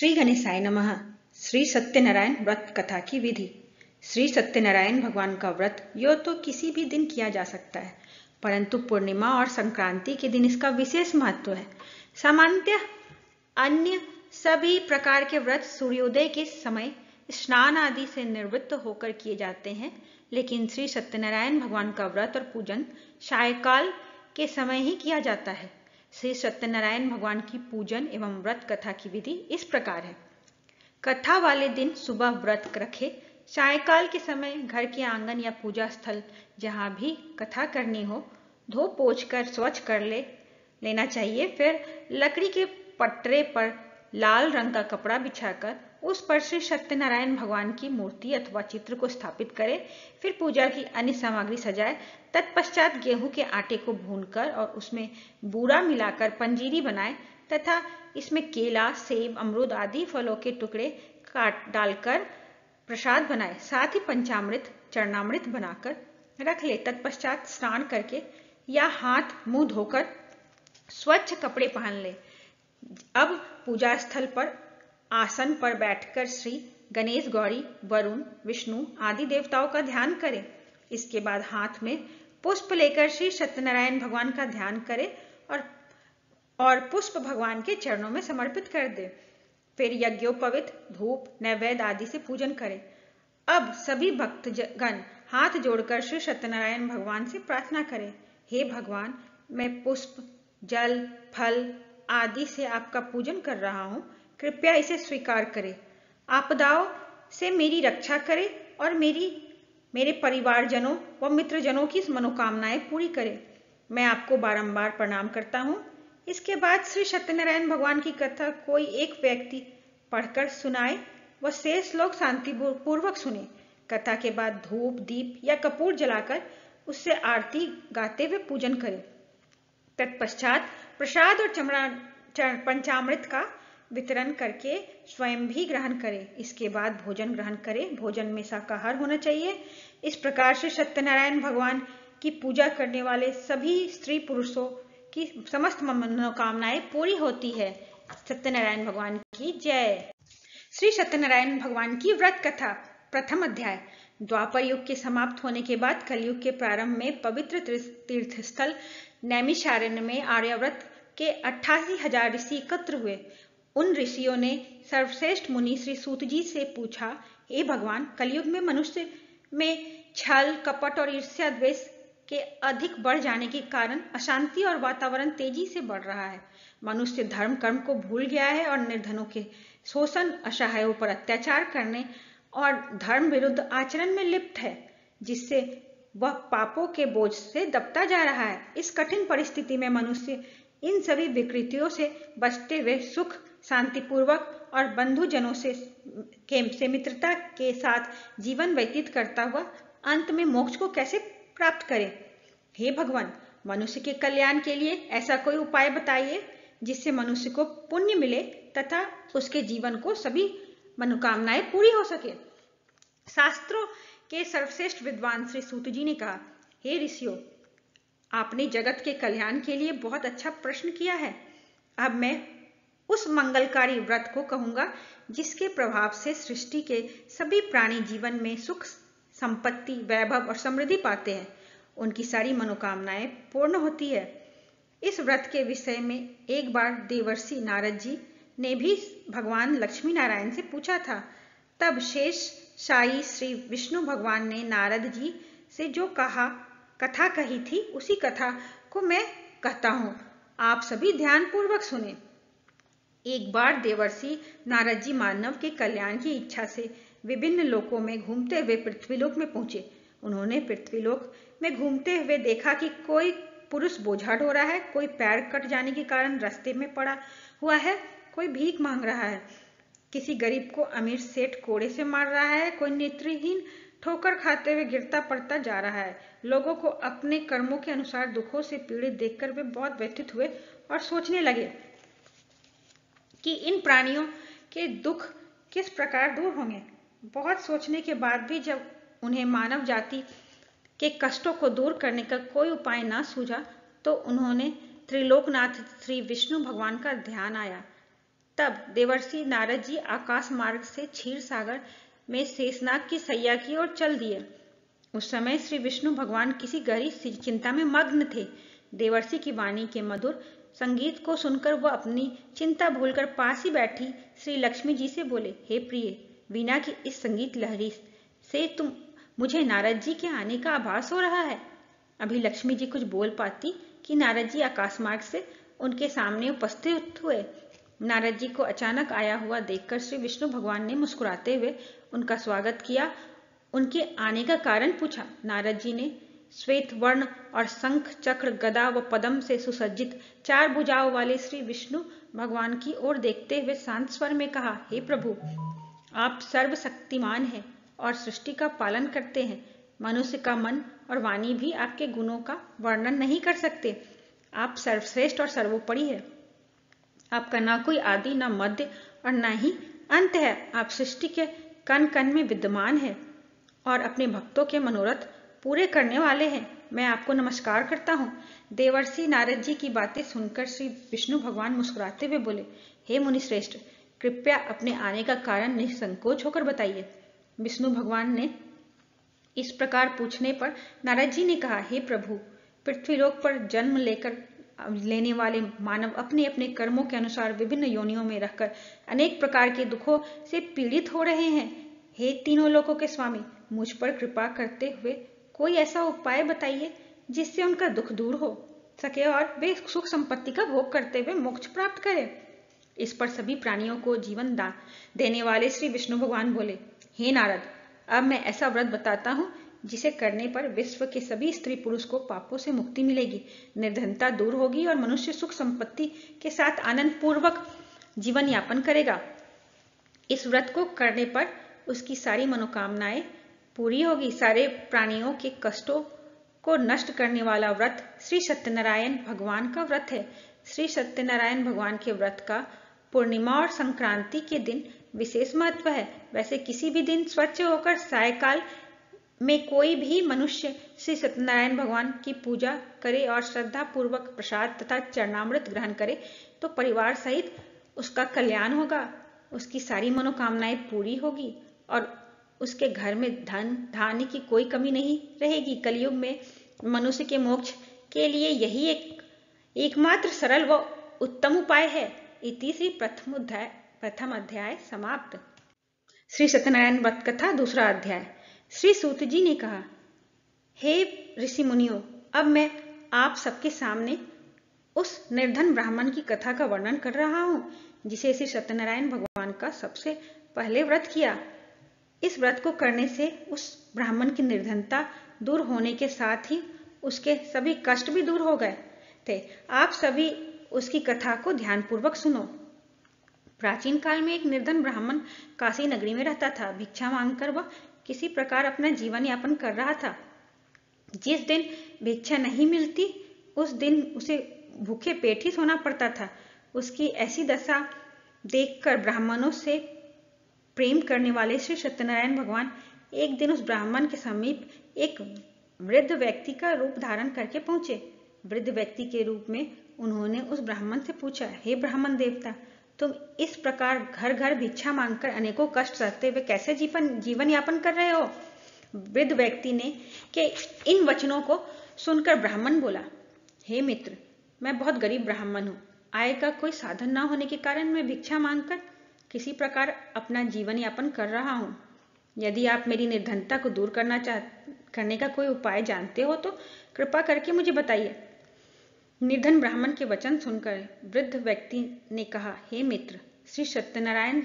श्री गणेशाय नमः। श्री सत्यनारायण व्रत कथा की विधि। श्री सत्यनारायण भगवान का व्रत यो तो किसी भी दिन किया जा सकता है, परंतु पूर्णिमा और संक्रांति के दिन इसका विशेष महत्व है। सामान्यतः अन्य सभी प्रकार के व्रत सूर्योदय के समय स्नान आदि से निवृत्त होकर किए जाते हैं, लेकिन श्री सत्यनारायण भगवान का व्रत और पूजन सायकाल के समय ही किया जाता है। श्री सत्यनारायण भगवान की पूजन एवं व्रत कथा की विधि इस प्रकार है। कथा वाले दिन सुबह व्रत रखे, सायकाल के समय घर के आंगन या पूजा स्थल जहां भी कथा करनी हो धो पोंछ कर स्वच्छ कर लेना चाहिए। फिर लकड़ी के पटरे पर लाल रंग का कपड़ा बिछाकर उस पर श्री सत्यनारायण भगवान की मूर्ति अथवा चित्र को स्थापित करें। फिर पूजा की अन्य सामग्री सजाए। तत्पश्चात गेहूं के आटे को भूनकर और उसमें बूरा मिलाकर पंजीरी बनाए तथा इसमें केला, सेब, अमरूद आदि फलों के टुकड़े काट डालकर प्रसाद बनाए। साथ ही पंचामृत, चरणामृत बनाकर रख ले। तत्पश्चात स्नान करके या हाथ मुंह धोकर स्वच्छ कपड़े पहन ले। अब पूजा स्थल पर आसन पर बैठकर श्री गणेश, गौरी, वरुण, विष्णु आदि देवताओं का ध्यान करें। इसके बाद हाथ में पुष्प लेकर श्री सत्यनारायण भगवान का ध्यान करें और पुष्प भगवान के चरणों में समर्पित कर दे। फिर यज्ञोपवीत, धूप, नैवेद्य आदि से पूजन करें। अब सभी भक्तगण हाथ जोड़कर श्री सत्यनारायण भगवान से प्रार्थना करें, हे भगवान, मैं पुष्प, जल, फल आदि से आपका पूजन कर रहा हूं, कृपया इसे स्वीकार करें। आपदाओं से मेरी रक्षा करें और मेरे परिवारजनों व मित्रजनों की मनोकामनाएं पूरी करें। मैं आपको बारंबार प्रणाम करता हूं। इसके बाद श्री सत्यनारायण भगवान की कथा कोई एक व्यक्ति पढ़कर सुनाए व शेष लोग शांतिपूर्वक सुने। कथा के बाद धूप, दीप या कपूर जलाकर उससे आरती गाते हुए पूजन करें। तत्पश्चात प्रसाद और पंचामृत का वितरण करके स्वयं भी ग्रहण करें। इसके बाद भोजन ग्रहण करें। भोजन में शाकाहार होना चाहिए। इस प्रकार से सत्यनारायण भगवान की पूजा करने वाले सभी स्त्री पुरुषों की समस्त मनोकामनाएं पूरी होती है। सत्यनारायण भगवान की जय। श्री सत्यनारायण भगवान की व्रत कथा। प्रथम अध्याय। द्वापर युग के समाप्त होने के बाद कलयुग के प्रारंभ में पवित्र तीर्थस्थल नैमिषारण्य में आर्यावर्त के 88,000 ऋषि एकत्र हुए। उन ऋषियों ने सर्वश्रेष्ठ मुनि श्री सूत जी से पूछा, हे भगवान, कलयुग में मनुष्य में छल, कपट और ईर्ष्या द्वेष के अधिक बढ़ जाने के कारण अशांति और वातावरण तेजी से बढ़ रहा है। मनुष्य धर्म कर्म को भूल गया है और निर्धनों के शोषण, असहायों पर अत्याचार करने और धर्म विरुद्ध आचरण में लिप्त है, जिससे वह पापों के बोझ से दबता जा रहा है। इस कठिन परिस्थिति में मनुष्य इन सभी विकृतियों से बचते हुए सुख, शांतिपूर्वक और बंधुजनों से मित्रता के साथ जीवन व्यतीत करता हुआ अंत में मोक्ष को कैसे प्राप्त करे। हे भगवान, मनुष्य के कल्याण के लिए ऐसा कोई उपाय बताइए जिससे मनुष्य को पुण्य मिले तथा उसके जीवन को सभी मनोकामनाएं पूरी हो सके। शास्त्रों के सर्वश्रेष्ठ विद्वान श्री सूत जी ने कहा, हे ऋषियों, आपने जगत के कल्याण के लिए बहुत अच्छा प्रश्न किया है। अब मैं उस मंगलकारी व्रत को कहूंगा जिसके प्रभाव से सृष्टि के सभी प्राणी जीवन में सुख, संपत्ति, वैभव और समृद्धि पाते हैं। उनकी सारी मनोकामनाएं पूर्ण होती है। इस व्रत के विषय में एक बार देवर्षि नारद जी ने भी भगवान लक्ष्मी नारायण से पूछा था। तब शेष शाही श्री विष्णु भगवान ने नारद जी से जो कथा कही थी, उसी कथा को मैं कहता हूं, आप सभी ध्यान पूर्वक सुने। एक बार देवर्षि नारद जी मानव के कल्याण की इच्छा से विभिन्न लोकों में घूमते हुए पृथ्वीलोक में पहुंचे। उन्होंने पृथ्वीलोक में घूमते हुए देखा कि कोई पुरुष बोझा ढो रहा है, कोई पैर कट जाने के कारण रास्ते में पड़ा हुआ है, कोई भीख मांग रहा है, किसी गरीब को अमीर सेठ कोड़े से मार रहा है, कोई नेत्रहीन ठोकर खाते हुए गिरता पड़ता जा रहा है। लोगों को अपने कर्मों के अनुसार दुखों से पीड़ित देखकर वे बहुत व्यथित हुए और सोचने लगे कि इन प्राणियों के दुख किस प्रकार दूर होंगे। बहुत सोचने के बाद भी जब उन्हें मानव जाति के कष्टों को दूर करने का कोई उपाय न सूझा, तो उन्होंने त्रिलोकनाथ श्री विष्णु भगवान का ध्यान आया। तब देवर्षि नारद जी आकाश मार्ग से क्षीर सागर में शेषनाग की सैया की ओर चल दिए। उस समय श्री विष्णु भगवान किसी गहरी चिंता में मग्न थे। देवर्षि की वाणी के मधुर संगीत को सुनकर वह अपनी चिंता भूलकर पास ही बैठी श्री लक्ष्मी जी से बोले, हे प्रिय, वीणा की इस संगीत लहरी से मुझे नारद जी के आने का आभास हो रहा है। अभी लक्ष्मी जी कुछ बोल पाती कि नारद जी आकाश मार्ग से उनके सामने उपस्थित हुए। नारद जी को अचानक आया हुआ देखकर श्री विष्णु भगवान ने मुस्कुराते हुए उनका स्वागत किया, उनके आने का कारण पूछा। नारद जी ने श्वेत वर्ण और शंख, चक्र, गदा व पद्म से सुसज्जित 4 भुजाओं वाले श्री विष्णु भगवान की ओर देखते हुए शांत स्वर में कहा, हे प्रभु, आप सर्वशक्तिमान हैं और सृष्टि का पालन करते हैं। मनुष्य का मन और वाणी भी आपके गुणों का वर्णन नहीं कर सकते। आप सर्वश्रेष्ठ और सर्वोपरि है। आपका ना कोई आदि, ना मध्य और ना ही अंत है। आप सृष्टि के कण कण में विद्यमान है और अपने भक्तों के मनोरथ पूरे करने वाले हैं। मैं आपको नमस्कार करता हूँ। देवर्षि नारद जी की बातें सुनकर श्री विष्णु भगवान मुस्कुराते हुए बोले, हे मुनिश्रेष्ठ, कृपया अपने आने का कारण निसंकोच होकर बताइए। विष्णु भगवान ने इस प्रकार पूछने पर नारद जी ने कहा, हे प्रभु, पृथ्वीलोक पर जन्म लेने वाले मानव अपने अपने कर्मों के अनुसार विभिन्न योनियों में रहकर अनेक प्रकार के दुखों से पीड़ित हो रहे हैं। हे तीनों लोकों के स्वामी, मुझ पर कृपा करते हुए कोई ऐसा उपाय बताइए जिससे उनका दुख दूर हो सके और वे सुख संपत्ति का भोग करते हुए मोक्ष प्राप्त करें। इस पर सभी प्राणियों को जीवन देने वाले श्री विष्णु भगवान बोले, हे नारद, अब मैं ऐसा व्रत बताता हूँ जिसे करने पर विश्व के सभी स्त्री पुरुष को पापों से मुक्ति मिलेगी, निर्धनता दूर होगी और मनुष्य सुख संपत्ति के साथ आनंद पूर्वक जीवन यापन करेगा। इस व्रत को करने पर उसकी सारी मनोकामनाएं पूरी होगी। सारे प्राणियों के कष्टों को नष्ट करने वाला व्रत श्री सत्यनारायण भगवान का व्रत है। श्री सत्यनारायण भगवान के व्रत का पूर्णिमा और संक्रांति के दिन विशेष महत्व है। वैसे किसी भी दिन स्वच्छ होकर सायकाल में कोई भी मनुष्य श्री सत्यनारायण भगवान की पूजा करे और श्रद्धा पूर्वक प्रसाद तथा चरणामृत ग्रहण करे तो परिवार सहित उसका कल्याण होगा, उसकी सारी मनोकामनाएं पूरी होगी और उसके घर में धन धान्य की कोई कमी नहीं रहेगी। कलयुग में मनुष्य के मोक्ष के लिए यही एकमात्र सरल व उत्तम उपाय है। इति श्री प्रथम अध्याय समाप्त। श्री सत्यनारायण व्रत कथा दूसरा अध्याय। श्री सूत जी ने कहा, हे ऋषि मुनियों, अब मैं आप सबके सामने उस निर्धन ब्राह्मण की कथा का वर्णन कर रहा हूँ जिसे श्री सत्यनारायण भगवान का सबसे पहले व्रत किया। इस व्रत को करने से उस ब्राह्मण की निर्धनता दूर होने के साथ ही उसके सभी कष्ट भी दूर हो गए थे। आप सभी उसकी कथा को ध्यानपूर्वक सुनो। प्राचीन काल में एक निर्धन ब्राह्मण काशी नगरी में रहता था। भिक्षा मांगकर वह किसी प्रकार अपना जीवन यापन कर रहा था। जिस दिन भिक्षा नहीं मिलती उस दिन उसे भूखे पेट ही सोना पड़ता था। उसकी ऐसी दशा देखकर ब्राह्मणों से प्रेम करने वाले श्री सत्यनारायण भगवान एक दिन उस ब्राह्मण के समीप एक वृद्ध व्यक्ति का रूप धारण करके पहुंचे। वृद्ध व्यक्ति के रूप में उन्होंने उस ब्राह्मण से पूछा, हे ब्राह्मण देवता, तुम इस प्रकार घर घर भिक्षा मांगकर अनेकों कष्ट सहते हुए कैसे जीवन यापन कर रहे हो? वृद्ध व्यक्ति ने के इन वचनों को सुनकर ब्राह्मण बोला, हे मित्र, मैं बहुत गरीब ब्राह्मण हूँ। आय का कोई साधन न होने के कारण मैं भिक्षा मांगकर किसी प्रकार अपना जीवन यापन कर रहा हूँ। यदि आप मेरी निर्धनता को दूर करने का कोई उपाय जानते हो तो कृपा करके मुझे बताइए। निर्धन ब्राह्मण के वचन सुनकर वृद्ध व्यक्ति ने कहा, हे मित्र, श्री सत्यनारायण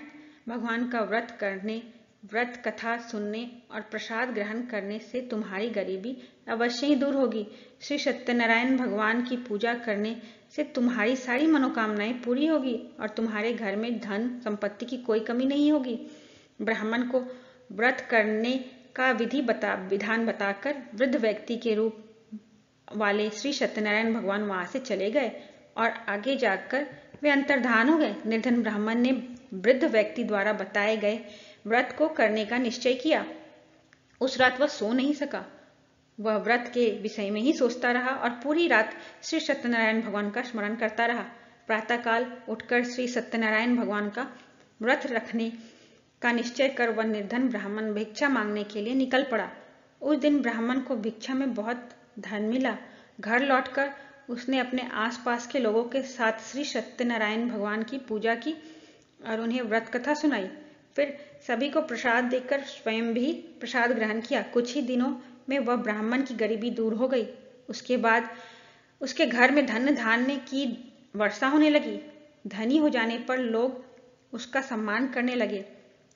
भगवान का व्रत करने, व्रत कथा सुनने और प्रसाद ग्रहण करने से तुम्हारी गरीबी अवश्य ही दूर होगी। श्री सत्यनारायण भगवान की पूजा करने से तुम्हारी सारी मनोकामनाएं पूरी होगी और तुम्हारे घर में धन संपत्ति की कोई कमी नहीं होगी। ब्राह्मण को व्रत करने का विधान बताकर वृद्ध व्यक्ति के रूप वाले श्री सत्यनारायण भगवान वहां से चले गए और आगे जाकर वे अंतर्धान हो गए। निर्धन ब्राह्मण ने वृद्ध व्यक्ति द्वारा बताए गए व्रत को करने का निश्चय किया। उस रात वह सो नहीं सका। वह व्रत के विषय में ही सोचता रहा और पूरी रात श्री सत्यनारायण भगवान का स्मरण करता रहा। प्रातःकाल उठकर श्री सत्यनारायण भगवान का व्रत रखने का निश्चय कर वह निर्धन ब्राह्मण भिक्षा मांगने के लिए निकल पड़ा। उस दिन ब्राह्मण को भिक्षा में बहुत धन मिला। घर लौटकर उसने अपने आसपास के लोगों के साथ श्री सत्यनारायण भगवान की पूजा की और उन्हें व्रत कथा सुनाई। फिर सभी को प्रसाद देकर स्वयं भी प्रसाद ग्रहण किया। कुछ ही दिनों में वह ब्राह्मण की गरीबी दूर हो गई। उसके बाद उसके घर में धन धान्य की वर्षा होने लगी। धनी हो जाने पर लोग उसका सम्मान करने लगे।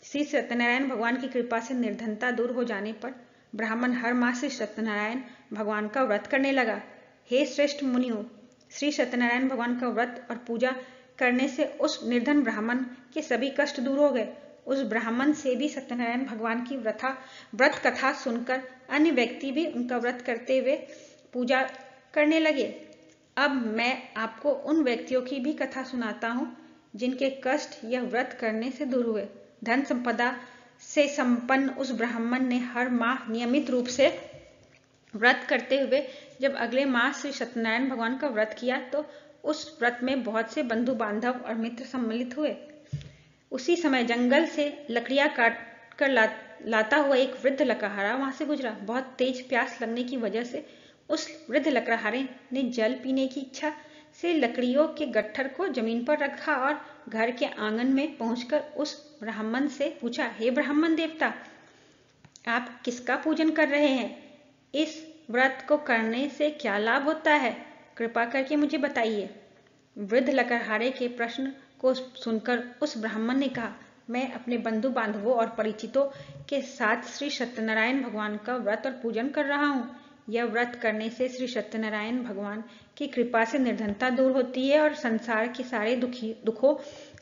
श्री सत्यनारायण भगवान की कृपा से निर्धनता दूर हो जाने पर ब्राह्मण हर मास श्री सत्यनारायण भगवान का व्रत करने लगा। हे श्रेष्ठ मुनियों, श्री सत्यनारायण भगवान का व्रत और पूजा करने से उस निर्धन ब्राह्मण के सभी कष्ट दूर हो गए। उस ब्राह्मण से भी सत्यनारायण भगवान की व्रत कथा सुनकर अन्य व्यक्ति भी उनका व्रत करते हुए पूजा करने लगे। अब मैं आपको उन व्यक्तियों की भी कथा सुनाता हूँ जिनके कष्ट यह व्रत करने से दूर हुए। धन संपदा से संपन्न उस ब्राह्मण ने हर माह नियमित रूप से व्रत करते हुए जब अगले माह श्री सत्यनारायण भगवान का व्रत किया तो उस व्रत में बहुत से बंधु बांधव और मित्र सम्मिलित हुए। उसी समय जंगल से लकड़ियां काट कर लाता हुआ एक वृद्ध लकड़हारा वहां से गुजरा। बहुत तेज प्यास लगने की वजह से उस वृद्ध लकड़हारे ने जल पीने की इच्छा से लकड़ियों के गट्ठर को जमीन पर रखा और घर के आंगन में पहुंचकर उस ब्राह्मण से पूछा, हे ब्राह्मण देवता, आप किसका पूजन कर रहे हैं? इस व्रत को करने से क्या लाभ होता है? कृपा करके मुझे बताइए। वृद्ध लकड़हारे के प्रश्न को सुनकर उस ब्राह्मण ने कहा, मैं अपने बंधु बांधवों और परिचितों के साथ श्री सत्यनारायण भगवान का व्रत और पूजन कर रहा हूँ। यह व्रत करने से श्री सत्यनारायण भगवान की कृपा से निर्धनता दूर होती है और संसार के सारे दुखों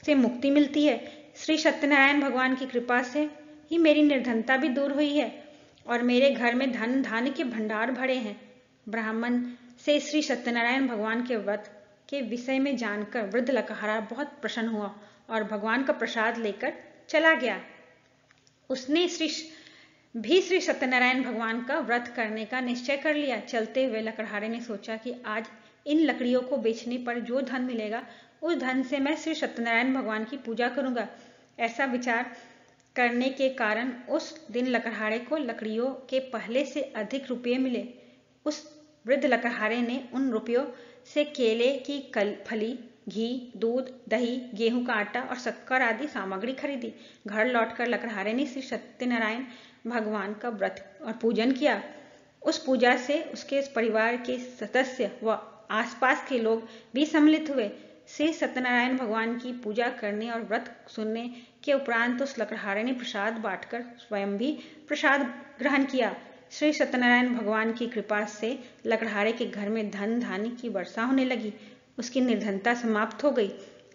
से मुक्ति मिलती है। श्री सत्यनारायण भगवान की कृपा से ही मेरी निर्धनता भी दूर हुई है और मेरे घर में धन धान्य के भंडार भरे हैं। ब्राह्मण से श्री सत्यनारायण भगवान के व्रत के विषय में जानकर वृद्ध लकड़हारा बहुत प्रसन्न हुआ और भगवान का प्रसाद लेकर चला गया। उसने श्री सत्यनारायण भगवान का व्रत करने का निश्चय कर लिया। चलते हुए लकड़हारे ने सोचा कि आज इन लकड़ियों को बेचने पर जो धन मिलेगा उस धन से मैं श्री सत्यनारायण भगवान की पूजा करूंगा। ऐसा विचार करने के कारण उस दिन लकड़हारे को लकड़ियों के पहले से अधिक रुपये मिले। उस वृद्ध लकड़हारे ने उन रुपयों से केले की फली, घी, दूध, दही, गेहूं का आटा और शक्कर आदि सामग्री खरीदी। घर लौटकर लकड़हारे ने श्री सत्यनारायण भगवान का व्रत और पूजन किया। उस पूजा से उसके परिवार के सदस्य व आसपास के लोग भी सम्मिलित हुए। श्री सत्यनारायण भगवान की पूजा करने और व्रत सुनने के उपरांत उस लकड़हारे ने प्रसाद बांटकर स्वयं भी प्रसाद ग्रहण किया। श्री सत्यनारायण भगवान की कृपा से लकड़हारे के घर में धन धान्य की वर्षा होने लगी। उसकी निर्धनता समाप्त हो गई।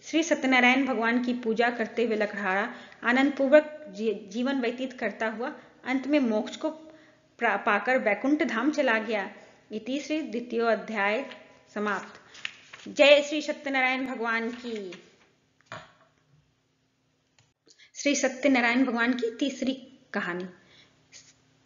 श्री सत्यनारायण भगवान की पूजा करते हुए लकड़हारा आनंद पूर्वक जीवन व्यतीत करता हुआ अंत में मोक्ष को पाकर वैकुंठ धाम चला गया। इति श्री द्वितीय अध्याय समाप्त। जय श्री सत्यनारायण भगवान की। श्री सत्यनारायण भगवान की तीसरी कहानी,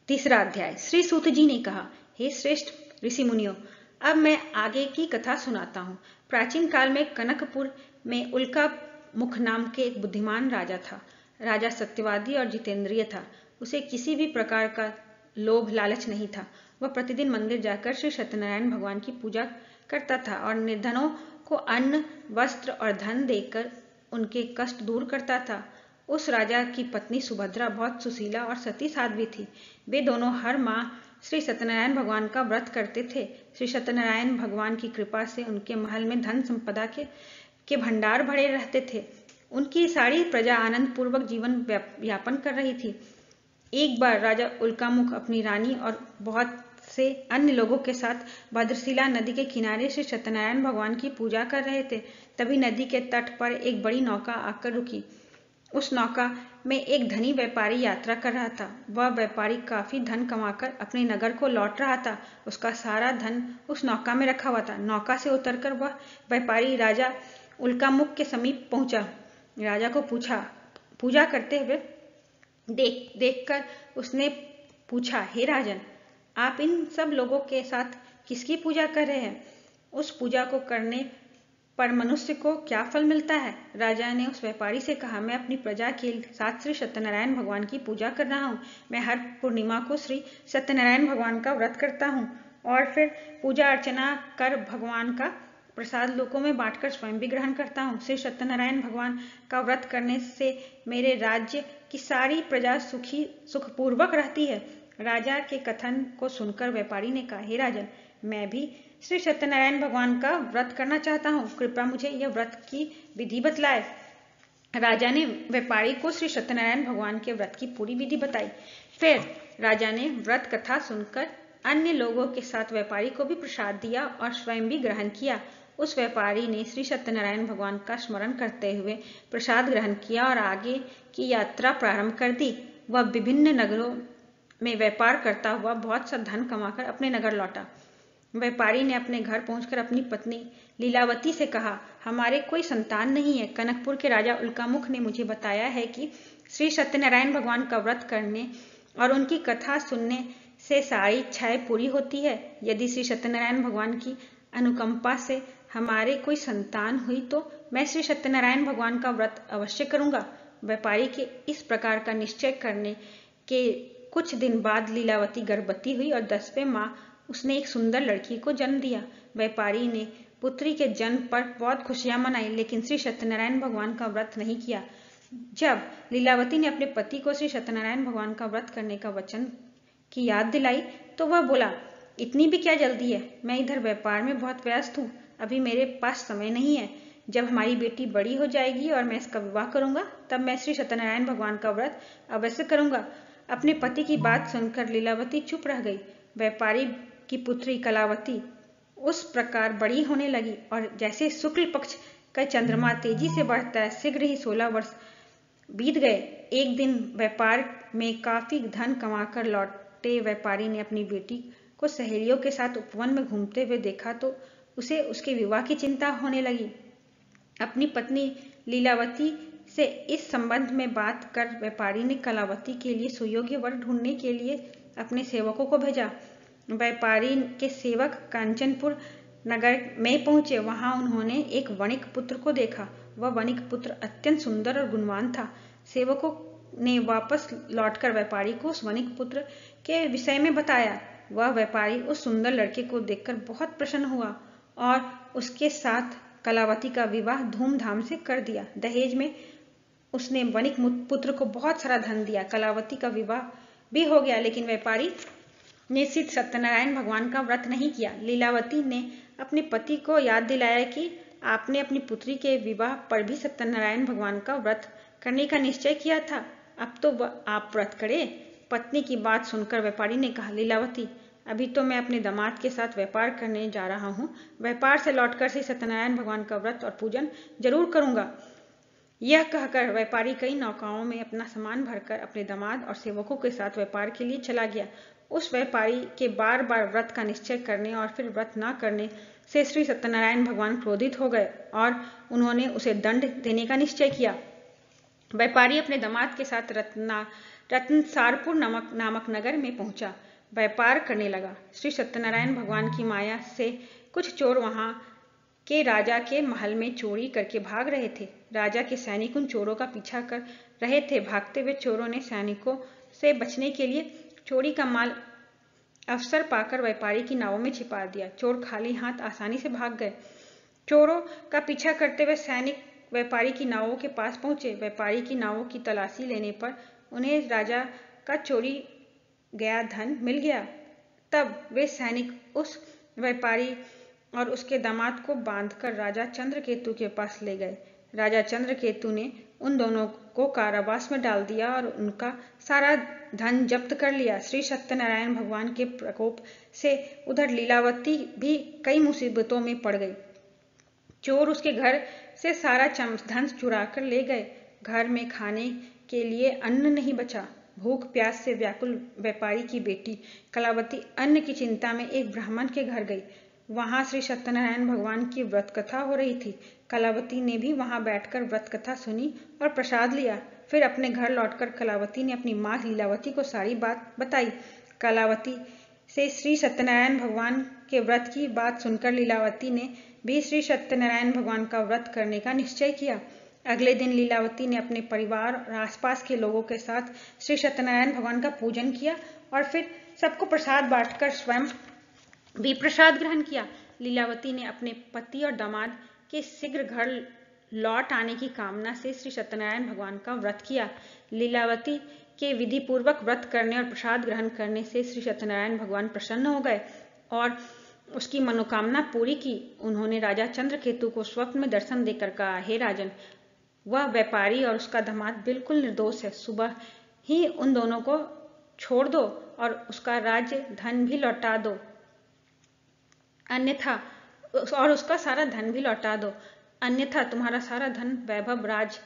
तीसरा अध्याय। श्री सूत जी ने कहा, हे श्रेष्ठ ऋषि मुनियों, अब मैं आगे की कथा सुनाता हूँ। प्राचीन काल में कनकपुर में उल्का मुख नाम के एक बुद्धिमान राजा था। राजा सत्यवादी और जितेंद्रिय था। उसे किसी भी प्रकार का लोभ लालच नहीं था। वह प्रतिदिन मंदिर जाकर श्री सत्यनारायण भगवान की पूजा करता था और निर्धनों को अन्न, वस्त्र और धन देकर उनके कष्ट दूर करता था। उस राजा की पत्नी सुभद्रा बहुत सुशीला और सती साध्वी थी। वे दोनों हर माह श्री सत्यनारायण भगवान का व्रत करते थे। श्री सत्यनारायण भगवान की कृपा से उनके महल में धन संपदा के भंडार भरे रहते थे। उनकी सारी प्रजा आनंद पूर्वक जीवन यापन कर रही थी। एक बार राजा उल्कामुख अपनी रानी और बहुत से अन्य लोगों के साथ भद्रशिला नदी के किनारे श्री सत्यनारायण भगवान की पूजा कर रहे थे। तभी नदी के तट पर एक बड़ी नौका आकर रुकी। उस नौका में एक धनी व्यापारी यात्रा कर रहा था। वह व्यापारी काफी धन कमाकर अपने नगर को लौट रहा था। उसका सारा धन उस नौका में रखा हुआ था। नौका से उतरकर वह व्यापारी राजा उल्कामुख के समीप पहुंचा। राजा को पूजा करते हुए देखकर उसने पूछा, हे राजन, आप इन सब लोगों के साथ किसकी पूजा कर रहे हैं? उस पूजा को करने पर मनुष्य को क्या फल मिलता है? राजा ने उस व्यापारी से कहा, मैं अपनी प्रजा के साथ श्री सत्यनारायण भगवान की पूजा कर रहा हूँ। मैं हर पूर्णिमा को श्री सत्यनारायण भगवान का व्रत करता हूँ और फिर पूजा अर्चना कर भगवान का प्रसाद लोगों में बांटकर स्वयं भी ग्रहण करता हूँ। श्री सत्यनारायण भगवान का व्रत करने से मेरे राज्य की सारी प्रजा सुखपूर्वक रहती है। राजा के कथन को सुनकर व्यापारी ने कहा, हे राजन, मैं भी श्री सत्यनारायण भगवान का व्रत करना चाहता हूँ, कृपया मुझे यह व्रत की विधि बतलाए। राजा ने व्यापारी को श्री सत्यनारायण भगवान के व्रत की पूरी विधि बताई। फिर राजा ने व्रत कथा सुनकर अन्य लोगों के साथ व्यापारी को भी प्रसाद दिया और स्वयं भी ग्रहण किया। उस व्यापारी ने श्री सत्यनारायण भगवान का स्मरण करते हुए प्रसाद ग्रहण किया और आगे की यात्रा प्रारंभ कर दी। वह विभिन्न नगरों में व्यापार करता हुआ बहुत सा धन कमाकर अपने नगर लौटा। व्यापारी ने अपने घर पहुंचकर अपनी पत्नी लीलावती से कहा, हमारे कोई संतान नहीं है। कनकपुर के राजा उल्कामुख ने मुझे बताया है कि श्री सत्यनारायण भगवान का व्रत करने और उनकी कथा सुनने से सारी इच्छाएं पूरी होती है। यदि श्री सत्यनारायण भगवान की अनुकंपा से हमारे कोई संतान हुई तो मैं श्री सत्यनारायण भगवान का व्रत अवश्य करूंगा। व्यापारी के इस प्रकार का निश्चय करने के कुछ दिन बाद लीलावती गर्भवती हुई और 10वें माह उसने एक सुंदर लड़की को जन्म दिया। व्यापारी ने पुत्री के जन्म पर बहुत खुशियां मनाई, लेकिन श्री सत्यनारायण भगवान का व्रत नहीं किया। जब लीलावती ने अपने पति को श्री सत्यनारायण भगवान का व्रत करने का वचन की याद दिलाई तो वह बोला, इतनी भी क्या जल्दी है? मैं इधर व्यापार में बहुत व्यस्त हूँ, अभी मेरे पास समय नहीं है। जब हमारी बेटी बड़ी हो जाएगी और मैं इसका विवाह करूंगा तब मैं श्री सत्यनारायण भगवान का व्रत अवश्य करूंगा। अपने पति की बात सुनकर लीलावती चुप रह गई। व्यापारी की पुत्री कलावती उस प्रकार बड़ी होने लगी और जैसे शुक्ल पक्ष का चंद्रमा तेजी से बढ़ता है, शीघ्र ही 16 वर्ष बीत गए। एक दिन व्यापार में काफी धन कमाकर लौटे व्यापारी ने अपनी बेटी को सहेलियों के साथ उपवन में घूमते हुए देखा तो उसे उसके विवाह की चिंता होने लगी। अपनी पत्नी लीलावती से इस संबंध में बात कर व्यापारी ने कलावती के लिए सुयोग्य वर ढूंढने के लिए अपने सेवकों को भेजा। व्यापारी के सेवक कांचनपुर नगर में पहुंचे। वहां उन्होंने एक वणिक पुत्र को देखा। वह वणिक पुत्र अत्यंत सुंदर और गुणवान था। सेवकों ने वापस लौटकर व्यापारी को उस वणिक पुत्र के विषय में बताया। वह व्यापारी उस सुंदर लड़के को देखकर बहुत प्रसन्न हुआ और उसके साथ कलावती का विवाह धूमधाम से कर दिया। दहेज में उसने वणिक पुत्र को बहुत सारा धन दिया। कलावती का विवाह भी हो गया, लेकिन व्यापारी ने श्री सत्यनारायण भगवान का व्रत नहीं किया। लीलावती ने अपने पति को याद दिलाया कि आपने अपनी पुत्री के विवाह पर भी सत्यनारायण भगवान का व्रत करने का निश्चय किया था, अब तो आप व्रत करें। पत्नी की बात सुनकर व्यापारी ने कहा, लीलावती, अभी तो मैं अपने दामाद के साथ व्यापार करने जा रहा हूँ। व्यापार से लौटकर श्री सत्यनारायण भगवान का व्रत और पूजन जरूर करूंगा। यह कहकर व्यापारी कई नौकाओं में अपना सामान भरकर अपने दामाद और सेवकों के साथ व्यापार के लिए चला गया। उस व्यापारी के बार बार व्रत का निश्चय करने और फिर व्रत न करने से श्री सत्यनारायण भगवान क्रोधित हो गए और उन्होंने उसे दंड देने का निश्चय किया। व्यापारी अपने दामाद के साथ रत्नसारपुर नामक नगर में पहुंचा। व्यापार करने लगा। श्री सत्यनारायण भगवान की माया से कुछ चोर वहां के राजा के महल में चोरी करके भाग रहे थे। राजा के सैनिक उन चोरों का पीछा कर रहे थे। भागते हुए चोरों ने सैनिकों से बचने के लिए चोरी का माल अवसर पाकर व्यापारी की नावों में छिपा दिया। चोर खाली हाथ आसानी से भाग गए। चोरों का पीछा करते हुए सैनिक व्यापारी की नावों के पास पहुंचे। व्यापारी की नावों की तलाशी लेने पर उन्हें राजा का चोरी गया धन मिल गया। तब वे सैनिक उस व्यापारी और उसके दामाद को बांधकर राजा चंद्रकेतु के पास ले गए। राजा चंद्रकेतु ने उन दोनों को कारावास में डाल दिया और उनका सारा धन जब्त कर लिया। श्री सत्यनारायण भगवान के प्रकोप से उधर लीलावती भी कई मुसीबतों में पड़ गई। चोर उसके घर से सारा धन चुरा कर ले गए। घर में खाने के लिए अन्न नहीं बचा। भूख प्यास से व्याकुल व्यापारी की बेटी कलावती अन्न की चिंता में एक ब्राह्मण के घर गई। वहां श्री सत्यनारायण भगवान की व्रत कथा हो रही थी। कलावती ने भी वहां बैठकर व्रत कथा सुनी और प्रसाद लिया। फिर अपने घर लौटकर कलावती ने अपनी माँ लीलावती को सारी बात बताई। कलावती से श्री सत्यनारायण भगवान के व्रत की बात सुनकर लीलावती ने भी श्री सत्यनारायण भगवान का व्रत करने का निश्चय किया। अगले दिन लीलावती ने अपने परिवार और आसपास के लोगों के साथ श्री सत्यनारायण भगवान का पूजन किया और फिर सबको प्रसाद बांटकर स्वयं भी प्रसाद ग्रहण किया। लीलावती ने अपने पति और दामाद के शीघ्र घर लौट आने की कामना से श्री सत्यनारायण भगवान का व्रत किया। लीलावती के विधि पूर्वक व्रत करने और प्रसाद ग्रहण करने से श्री सत्यनारायण भगवान प्रसन्न हो गए और उसकी मनोकामना पूरी की। उन्होंने राजा चंद्रकेतु को स्वप्न में दर्शन देकर कहा, हे राजन, वह व्यापारी और उसका दामाद बिल्कुल निर्दोष है। सुबह ही उन दोनों को छोड़ दो और उसका राज्य धन भी लौटा दो, अन्यथा उसका सारा धन भी लौटा दो, अन्यथा तुम्हारा सारा धन, वैभव, राज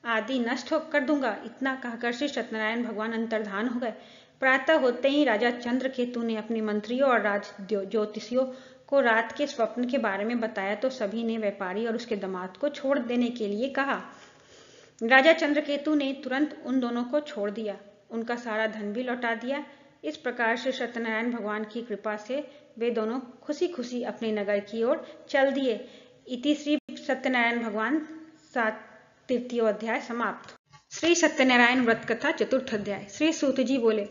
आदि नष्ट कर दूंगा। इतना कहकर श्री सत्यनारायण भगवान अंतर्धान हो गए। प्रातः होते ही राजा चंद्रकेतु ने अपने मंत्रियों और राज ज्योतिषियों को रात के स्वप्न के बारे में बताया तो सभी ने व्यापारी और उसके दामाद को छोड़ देने के लिए कहा। राजा चंद्रकेतु ने तुरंत उन दोनों को छोड़ दिया, उनका सारा धन भी लौटा दिया। इस प्रकार श्री सत्यनारायण भगवान की कृपा से वे दोनों खुशी खुशी अपने नगर की ओर चल दिए। इति श्री सत्यनारायण भगवान 3वां अध्याय समाप्त। श्री सत्यनारायण व्रत कथा 4th अध्याय। श्री सूत जी बोले,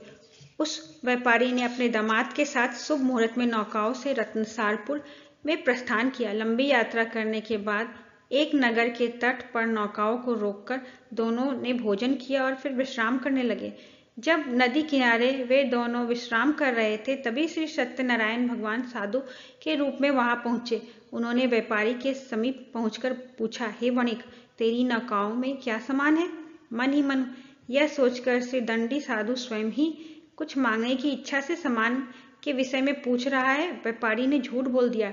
उस व्यापारी ने अपने दामाद के साथ शुभ मुहूर्त में नौकाओं से रत्नसारपुर में प्रस्थान किया। लंबी यात्रा करने के बाद एक नगर के तट पर नौकाओं को रोककर दोनों ने भोजन किया और फिर विश्राम करने लगे। जब नदी किनारे वे दोनों विश्राम कर रहे थे तभी श्री सत्यनारायण भगवान साधु के रूप में वहां पहुंचे। उन्होंने व्यापारी के समीप पहुंचकर पूछा, हे वणिक, तेरी नौकाओं में क्या सामान है? मन ही मन यह सोचकर श्री दंडी साधु स्वयं ही कुछ मांगने की इच्छा से सामान के विषय में पूछ रहा है। व्यापारी ने झूठ बोल दिया,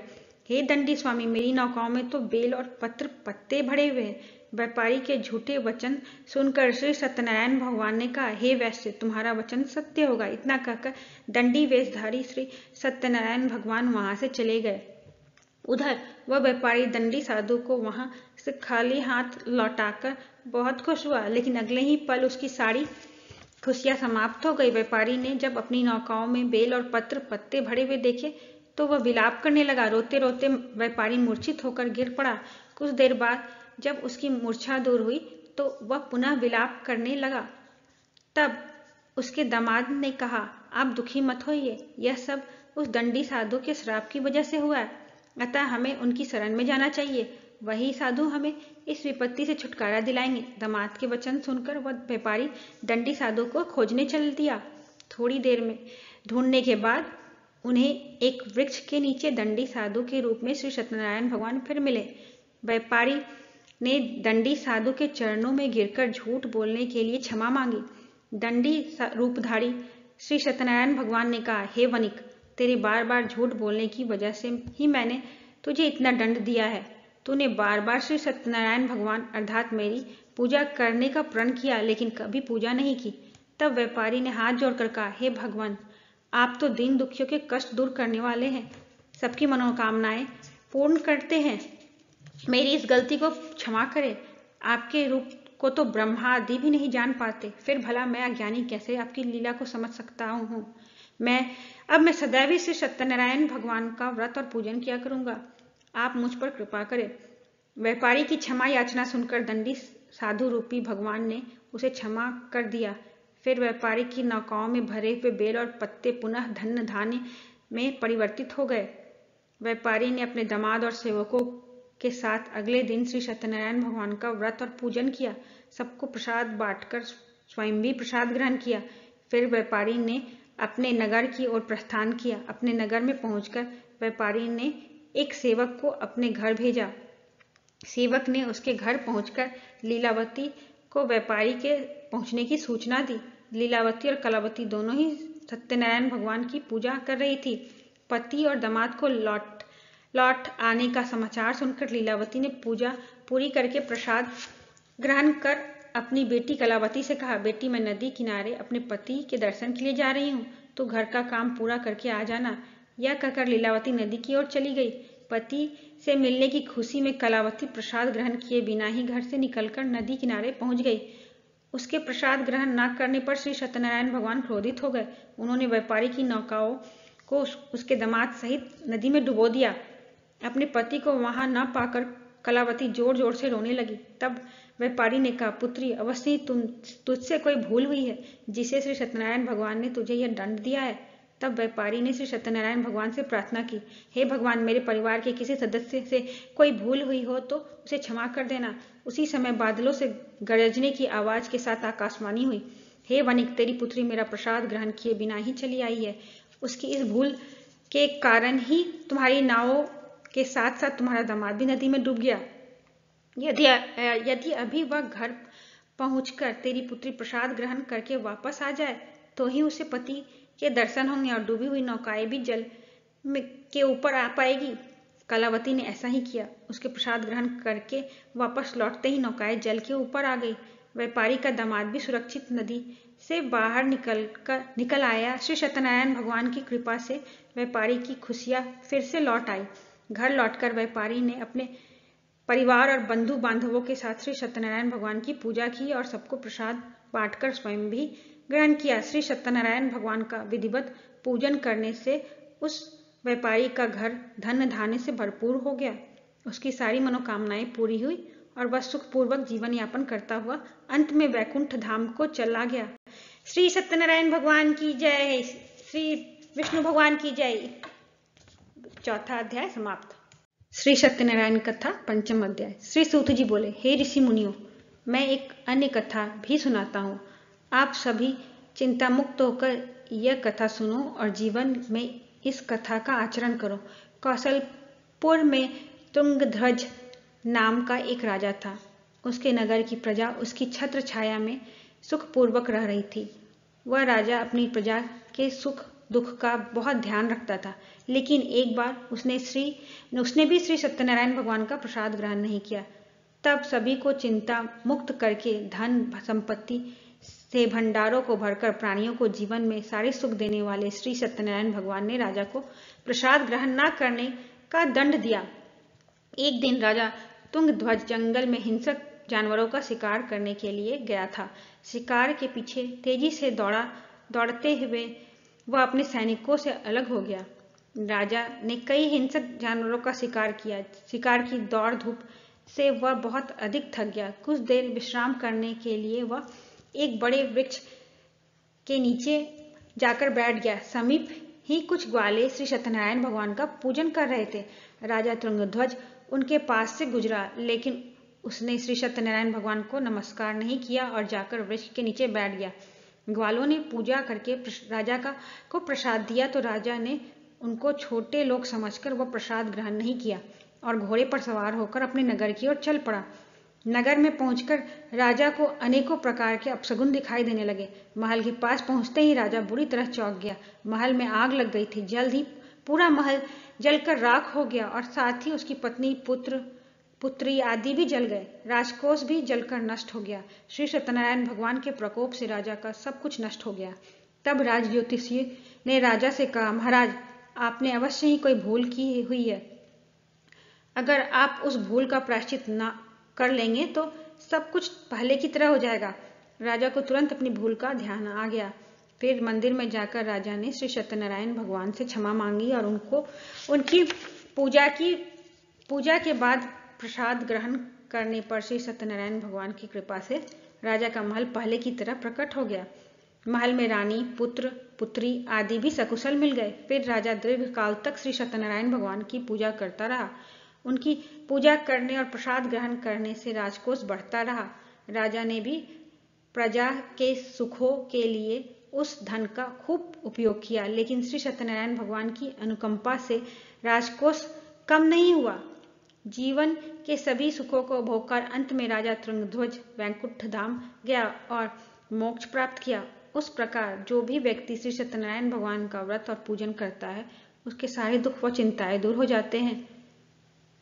हे दंडी स्वामी, मेरी नौकाओं में तो बेल और पत्र पत्ते भरे हुए हैं। व्यापारी के झूठे वचन सुनकर श्री सत्यनारायण भगवान ने कहा, हे वैश्य, तुम्हारा वचन सत्य होगा। इतना कहकर दंडी वेशधारी श्री सत्यनारायण भगवान वहां से चले गए। उधर वह व्यापारी दंडी साधु को वहां से खाली हाथ लौटाकर बहुत खुश हुआ, लेकिन अगले ही पल उसकी सारी खुशियां समाप्त हो गई। व्यापारी ने जब अपनी नौकाओं में बेल और पत्र पत्ते भरे हुए देखे तो वह विलाप करने लगा। रोते रोते व्यापारी मूर्छित होकर गिर पड़ा। कुछ देर बाद जब उसकी मूर्छा दूर हुई तो वह पुनः विलाप करने लगा। तब उसके दामाद ने कहा, आप दुखी मत होइए, यह सब उस दंडी साधु के श्राप की वजह से हुआ है, अतः हमें उनकी शरण में जाना चाहिए। वही साधु हमें इस विपत्ति से छुटकारा दिलाएंगे। दामाद के वचन सुनकर वह व्यापारी दंडी साधु को खोजने चल दिया। थोड़ी देर में ढूंढने के बाद उन्हें एक वृक्ष के नीचे दंडी साधु के रूप में श्री सत्यनारायण भगवान फिर मिले। व्यापारी ने दंडी साधु के चरणों में गिरकर झूठ बोलने के लिए क्षमा मांगी। दंडी रूपधारी श्री सत्यनारायण भगवान ने कहा, हे वणिक, तेरे बार बार झूठ बोलने की वजह से ही मैंने तुझे इतना दंड दिया है। तूने बार बार श्री सत्यनारायण भगवान अर्थात मेरी पूजा करने का प्रण किया, लेकिन कभी पूजा नहीं की। तब व्यापारी ने हाथ जोड़कर कहा, हे भगवान, आप तो दीन दुखियों के कष्ट दूर करने वाले हैं, सबकी मनोकामनाएं पूर्ण करते हैं। मेरी इस गलती को क्षमा करें। आपके रूप को तो ब्रह्मा आदि भी नहीं जान पाते, फिर भला मैं अज्ञानी कैसे आपकी लीला को समझ सकता हूँ। मैं सदैव श्री सत्यनारायण भगवान का व्रत और पूजन किया करूंगा। आप मुझ पर कृपा करें। व्यापारी की क्षमा याचना सुनकर दंडी साधु रूपी भगवान ने उसे क्षमा कर दिया। फिर व्यापारी की नौकाओं में भरे हुए बेल और पत्ते पुनः धन धान्य में परिवर्तित हो गए। व्यापारी ने अपने दामाद और सेवकों के साथ अगले दिन श्री सत्यनारायण भगवान का व्रत और पूजन किया। सबको प्रसाद बांटकर स्वयं भी प्रसाद ग्रहण किया। फिर व्यापारी ने अपने नगर की ओर प्रस्थान किया। अपने नगर में पहुंचकर व्यापारी ने एक सेवक को अपने घर भेजा। सेवक ने उसके घर पहुंचकर लीलावती को व्यापारी के पहुंचने की सूचना दी। लीलावती और कलावती दोनों ही सत्यनारायण भगवान की पूजा कर रही थी। पति और दामाद को लौट आने का समाचार सुनकर लीलावती ने पूजा पूरी करके प्रसाद ग्रहण कर अपनी बेटी कलावती से कहा, बेटी, मैं नदी किनारे अपने पति के दर्शन के लिए जा रही हूँ, तो घर का काम पूरा करके आ जाना। यह कहकर लीलावती नदी की ओर चली गई। पति से मिलने की खुशी में कलावती प्रसाद ग्रहण किए बिना ही घर से निकलकर नदी किनारे पहुंच गई। उसके प्रसाद ग्रहण न करने पर श्री सत्यनारायण भगवान क्रोधित हो गए। उन्होंने व्यापारी की नौकाओं को उसके दामाद सहित नदी में डुबो दिया। अपने पति को वहां न पाकर कलावती जोर जोर से रोने लगी। तब व्यापारी ने कहा, पुत्री, अवश्य तुझसे कोई भूल हुई है जिसे श्री सत्यनारायण भगवान ने तुझे यह दंड दिया है। तब व्यापारी ने श्री सत्यनारायण भगवान से प्रार्थना की, हे भगवान, मेरे परिवार के किसी सदस्य से कोई भूल हुई हो तो उसे क्षमा कर देना। उसी समय बादलों से गरजने की आवाज के साथ आकाशवाणी हुई, हे वणिक, तेरी पुत्री मेरा प्रसाद ग्रहण किए बिना ही चली आई है। उसकी इस भूल के कारण ही तुम्हारी नावों के साथ साथ तुम्हारा दामाद भी नदी में डूब गया। यदि अभी वह घर पहुंचकर तेरी पुत्री प्रसाद ग्रहण करके वापस आ जाए तो ही उसे पति के दर्शन होंगे और डूबी हुई नौकाएं भी जल के ऊपर आ पाएगी। कलावती ने ऐसा ही किया। उसके प्रसाद ग्रहण करके वापस लौटते ही नौकाएं जल के ऊपर आ गई। व्यापारी का दामाद भी सुरक्षित नदी से बाहर निकल आया। श्री सत्यनारायण भगवान की कृपा से व्यापारी की खुशियां फिर से लौट आई। घर लौटकर व्यापारी ने अपने परिवार और बंधु बांधवों के साथ श्री सत्यनारायण भगवान की पूजा की और सबको प्रसाद बांटकर स्वयं भी ग्रहण किया। श्री सत्यनारायण भगवान का विधिवत पूजन करने से उस व्यापारी का घर धन धान्य से भरपूर हो गया। उसकी सारी मनोकामनाएं पूरी हुई और वह सुखपूर्वक जीवन यापन करता हुआ अंत में वैकुंठ धाम को चला गया। श्री सत्यनारायण भगवान की जय। श्री विष्णु भगवान की जय। चौथा अध्याय समाप्त। श्री सत्यनारायण कथा पंचम अध्याय। श्री सूत जी बोले, हे ऋषि मुनियों, मैं एक अन्य कथा भी सुनाता हूँ। आप सभी चिंता मुक्त होकर यह कथा सुनो और जीवन में इस कथा का आचरण करो। कौशलपुर में तुंगध्वज नाम का एक राजा था। उसके नगर की प्रजा उसकी छत्र छाया में सुखपूर्वक रह रही थी। वह राजा अपनी प्रजा के सुख दुख का बहुत ध्यान रखता था, लेकिन एक बार उसने भी श्री सत्यनारायण भगवान का प्रसाद ग्रहण नहीं किया। तब सभी को चिंता मुक्त करके धन संपत्ति से भंडारों को भरकर प्राणियों को जीवन में सारे सुख देने वाले श्री सत्यनारायण भगवान ने राजा को प्रसाद ग्रहण न करने का दंड दिया। एक दिन राजा तुंगध्वज जंगल में हिंसक जानवरों का शिकार करने के लिए गया था। शिकार के पीछे तेजी से दौड़ते हुए वह अपने सैनिकों से अलग हो गया। राजा ने कई हिंसक जानवरों का शिकार किया। शिकार की दौड़ धूप से वह बहुत अधिक थक गया। कुछ देर विश्राम करने के लिए वह एक बड़े वृक्ष के नीचे जाकर बैठ गया। समीप ही कुछ ग्वाले श्री सत्यनारायण भगवान का पूजन कर रहे थे। राजा तुंगध्वज उनके पास से गुजरा, लेकिन उसने श्री सत्यनारायण भगवान को नमस्कार नहीं किया और जाकर वृक्ष के नीचे बैठ गया। ग्वालों ने पूजा करके राजा को प्रसाद दिया तो राजा ने उनको छोटे लोग समझकर वह प्रसाद ग्रहण नहीं किया और घोड़े पर सवार होकर अपने नगर की ओर चल पड़ा। नगर में पहुंचकर राजा को अनेकों प्रकार के अपशगुन दिखाई देने लगे। महल के पास पहुंचते ही राजा बुरी तरह चौंक गया। महल में आग लग गई थी। जल्द ही पूरा महल जलकर राख हो गया और साथ ही उसकी पत्नी पुत्री आदि भी जल गए। राजकोष भी जलकर नष्ट हो गया। श्री सत्यनारायण भगवान के प्रकोप से राजा का सब कुछ नष्ट हो गया। तब राज ज्योतिषी ने राजा से कहा, महाराज, आपने अवश्य ही कोई भूल की हुई है। अगर आप उस भूल का प्रायश्चित न कर लेंगे तो सब कुछ पहले की तरह हो जाएगा। राजा को तुरंत अपनी भूल का ध्यान आ गया। फिर मंदिर में जाकर राजा ने श्री सत्यनारायण भगवान से क्षमा मांगी और उनकी पूजा के बाद प्रसाद ग्रहण करने पर श्री सत्यनारायण भगवान की कृपा से राजा का महल पहले की तरह प्रकट हो गया। महल में रानी, पुत्र, पुत्री आदि भी सकुशल मिल गए। फिर राजा दीर्घ काल तक श्री सत्यनारायण भगवान की पूजा करता रहा। उनकी पूजा करने और प्रसाद ग्रहण करने से राजकोष बढ़ता रहा। राजा ने भी प्रजा के सुखों के लिए उस धन का खूब उपयोग किया, लेकिन श्री सत्यनारायण भगवान की अनुकंपा से राजकोष कम नहीं हुआ। जीवन के सभी सुखों को भोगकर अंत में राजा तुंगध्वज वैकुंठ धाम गया और मोक्ष प्राप्त किया। उस प्रकार जो भी व्यक्ति श्री सत्यनारायण भगवान का व्रत और पूजन करता है, उसके सारे दुख व चिंताएं दूर हो जाते हैं।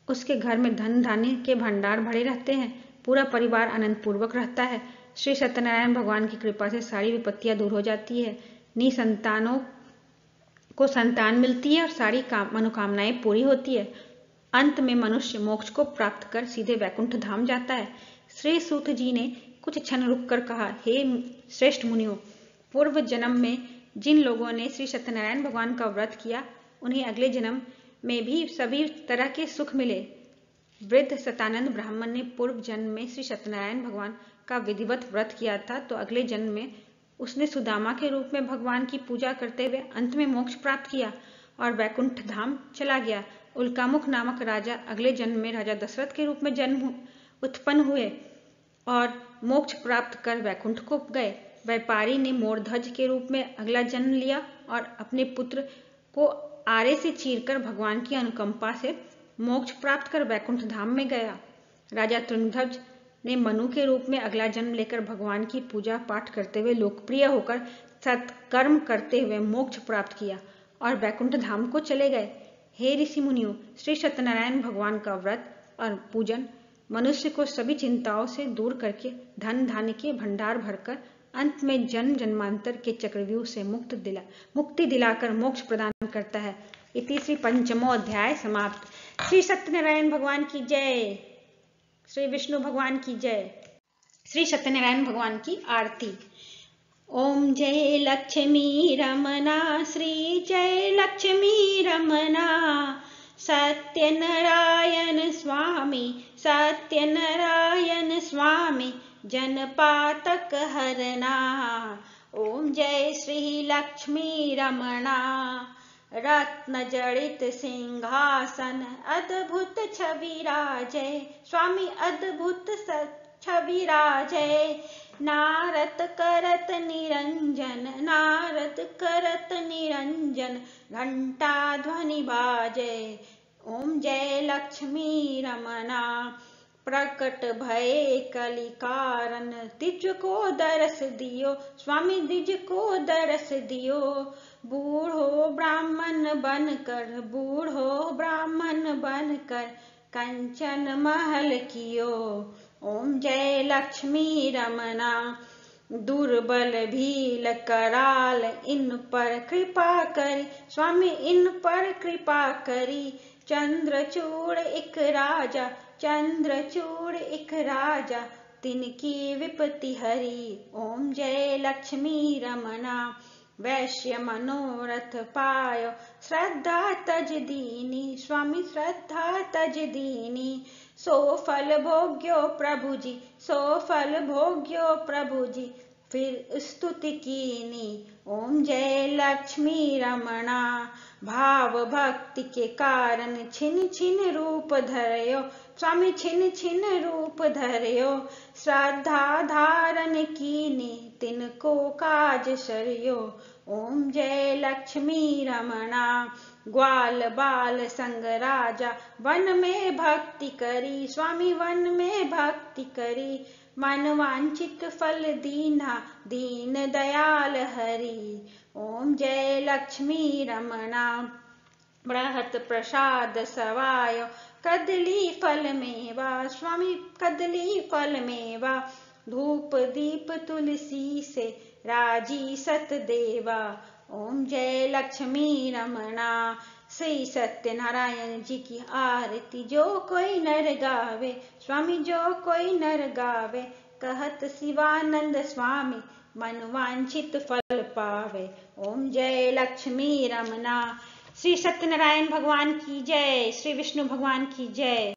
उसके घर में धन धान्य के भंडार भरे रहते हैं। पूरा परिवार आनंद पूर्वक रहता है। श्री सत्यनारायण भगवान की कृपा से सारी विपत्तियां दूर हो जाती है। निसंतानों को संतान मिलती है और सारी मनोकामनाएं पूरी होती है। अंत में मनुष्य मोक्ष को प्राप्त कर सीधे वैकुंठ धाम जाता है। श्री सूत जी ने कुछ क्षण रुककर कहा, हे श्रेष्ठ मुनियों, पूर्व जन्म में जिन लोगों ने श्री सत्यनारायण भगवान का व्रत किया, उन्हें अगले जन्म में भी सभी तरह के सुख मिले। वृद्ध सतानंद ब्राह्मण ने पूर्व जन्म में श्री सत्यनारायण भगवान का विधिवत व्रत किया था, तो अगले जन्म में उसने सुदामा के रूप में भगवान की पूजा करते हुए अंत में मोक्ष प्राप्त किया और वैकुंठ धाम चला गया। उल्कामुख नामक राजा अगले जन्म में राजा दशरथ के रूप में जन्म उत्पन्न हुए और मोक्ष प्राप्त कर वैकुंठ को गए। व्यापारी ने मोरध्वज के रूप में अगला जन्म लिया और अपने पुत्र को आरे से चीरकर भगवान की अनुकंपा से मोक्ष प्राप्त कर वैकुंठ धाम में गया। राजा तृणध्वज ने मनु के रूप में अगला जन्म लेकर भगवान की पूजा पाठ करते हुए लोकप्रिय होकर सत्कर्म करते हुए मोक्ष प्राप्त किया और वैकुंठ धाम को चले गए। हे ऋषि मुनियों, श्री सत्यनारायण भगवान का व्रत और पूजन मनुष्य को सभी चिंताओं से दूर करके धन धान्य के भंडार भरकर अंत में जन्म जन्मांतर के चक्रव्यूह से मुक्ति दिलाकर मोक्ष प्रदान करता है। इति श्री पंचमो अध्याय समाप्त। श्री सत्यनारायण भगवान की जय। श्री विष्णु भगवान की जय। श्री सत्यनारायण भगवान की आरती। ओम जय लक्ष्मी रमना, श्री जय लक्ष्मी रमना, सत्यनारायण स्वामी, सत्यनारायण स्वामी, जनपातक हरना। ओम जय श्री लक्ष्मी रमणा, रत्न जड़ित सिंहासन, अद्भुत छवि राजय, स्वामी अद्भुत छवि राजय। नारद करत निरंजन, नारद करत निरंजन, घंटा ध्वनि बाजय। ओम जय लक्ष्मी रमना, प्रकट भय कलि कारण, तिज को दरस दियो, स्वामी तिज को दरस दियो। बूढ़ो ब्राह्मण बनकर, बूढ़ो ब्राह्मण बनकर, कंचन महल कियो। ओम जय लक्ष्मी रमना, दुर्बल भील कराल, इन पर कृपा करी, स्वामी इन पर कृपा करी। चंद्रचूड़ एक राजा, चंद्रचूड़ एक राजा, तिनकी विपत्ति हरी। ओम जय लक्ष्मी रमना, वैश्य मनोरथ पायो, श्रद्धा तज दीनी, स्वामी श्रद्धा तज दीनी। सो फल भोग्यो प्रभु जी, सो फल भोग्यो प्रभु जी, फिर स्तुति कीनी। ओम जय लक्ष्मी रमणा, भाव भक्ति के कारण छिन छिन रूप धरयो, स्वामी छिन छिन रूप धरयो। श्रद्धा धारण कीनी, तिनको काज सरियो। ओम जय लक्ष्मी रमणा, ग्वाल बाल संग राजा, वन में भक्ति करी, स्वामी वन में भक्ति करी। मन वांछित फल दीना, दीन दयाल हरि। ओम जय लक्ष्मी रमणा, बृहत प्रसाद सवायो, कदली फल मेवा, स्वामी कदली फल मेवा। धूप दीप तुलसी से राजी सत देवा। ओम जय लक्ष्मी रमणा, श्री सत्यनारायण जी की आरती जो कोई नर गावे, स्वामी जो कोई नर गावे। कहत शिवानंद स्वामी, मन वांछित फल पावे। ओम जय लक्ष्मी रमणा। श्री सत्यनारायण भगवान की जय। श्री विष्णु भगवान की जय।